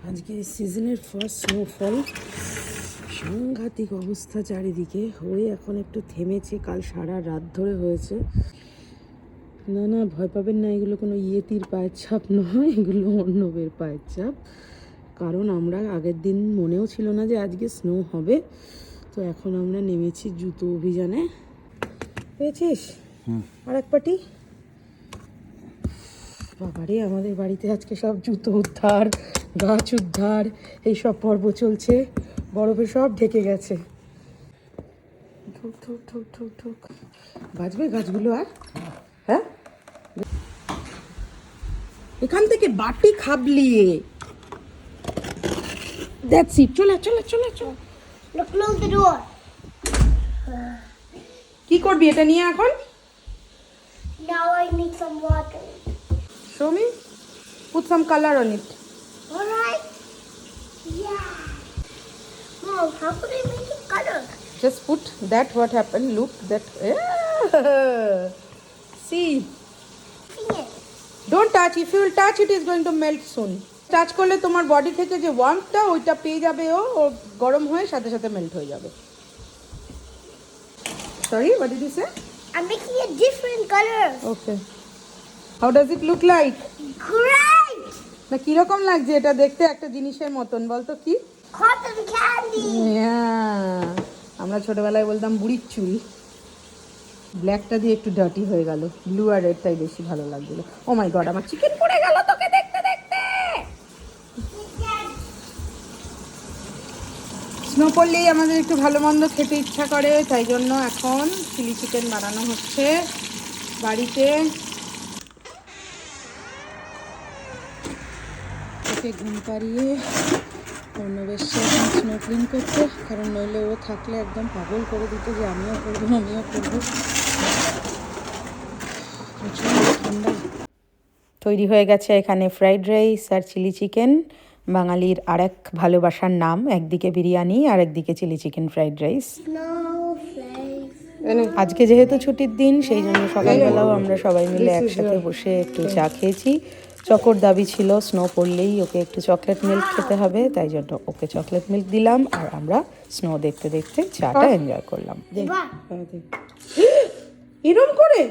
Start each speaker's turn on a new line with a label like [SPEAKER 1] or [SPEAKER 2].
[SPEAKER 1] আজকে সিজনের first snowfall, সাংঘাতিক অবস্থা চারিদিকে। হয়ে এখন একটু থেমেছে, কাল সারা রাত ধরে হয়েছে। না না, ভয় পাবেন না, এগুলো কোনো ইয়েতির পায়ের ছাপ নয়, এগুলো অর্ণবের পায়ের ছাপ। কারণ আমরা আগের দিন মনেও ছিল না যে আজকে স্নো হবে, তো এখন আমরা নেমেছি জুতো অভিযানে। পেয়েছিস আর এক পাটি? বাবারে, আমাদের বাড়িতে আজকে সব জুতো উদ্ধার, গাছ উদ্ধার, এইসব পর্ব চলছে। বরফে সব ঢেকে গেছে। ঠুক ঠুক ঠুক ঠুক ঠুক। বাজবে গাছগুলো আর? হ্যাঁ, এখান থেকে বাটি খাবলিয়ে দ্যাটস ইট। চলে চলে চলে চলে।
[SPEAKER 2] Close the door.
[SPEAKER 1] কি করবি এটা নিয়ে এখন?
[SPEAKER 2] Now I need some water.
[SPEAKER 1] Show me. Put some color on it.
[SPEAKER 2] Alright. Yeah. Mom, how could I make it color?
[SPEAKER 1] Just put that. What happened? Look that. See.
[SPEAKER 2] Yes.
[SPEAKER 1] Don't touch. If you will touch, it is going to melt soon. Touch করলে তোমার body থেকে যে ওয়ার্মটা ওইটা পেয়ে যাবে, ও গরম হয়ে সাথে সাথে মেল্ট হয়ে যাবে। Sorry, what did you say?
[SPEAKER 2] I'm making a different color.
[SPEAKER 1] Okay. How does it look like?
[SPEAKER 2] Great!
[SPEAKER 1] না কিরকম লাগছে এটা দেখতে? একটা জিনিসের মতন, বলতো কি?
[SPEAKER 2] Cotton candy.
[SPEAKER 1] আমরা ছোটবেলায় বলতাম বুড়ির চুল। ব্ল্যাকটা দিয়ে একটু ডার্টি হয়ে গেল, ব্লু আর রেডটাই বেশি ভালো লাগছিল। ও মাই গড, আমার চিকেন পড়ে গেল তোকে দেখতে দেখতে। স্নো পড়লেই আমাদের একটু ভালো মন্দ খেতে ইচ্ছা করে, তাই জন্য এখন চিলি চিকেন বানানো হচ্ছে বাড়িতে। ওকে ঘুম পাড়িয়ে অর্ণবের সাথে স্নো ক্লিন করতে, কারণ নইলে ও থাকলে একদম পাগল করে দিত যে আমিও করবো আমিও করবো। ঠান্ডা তৈরি হয়ে গেছে এখানে ফ্রাইড রাইস আর চিলি চিকেন, বাঙালির আরেক ভালোবাসার নাম। একদিকে বিরিয়ানি আর একদিকে chilli chicken fried rice.
[SPEAKER 2] Snowflakes.
[SPEAKER 1] আজকে যেহেতু ছুটির দিন, সেই জন্য সকালবেলাও আমরা সবাই মিলে একসাথে বসে একটু চা খেয়েছি। চকোর দাবি ছিল স্নো পড়লেই ওকে একটু চকলেট মিল্ক খেতে হবে, তাই জন্য ওকে চকলেট মিল্ক দিলাম, আর আমরা স্নো দেখতে দেখতে চাটা এনজয় করলাম। এরম করে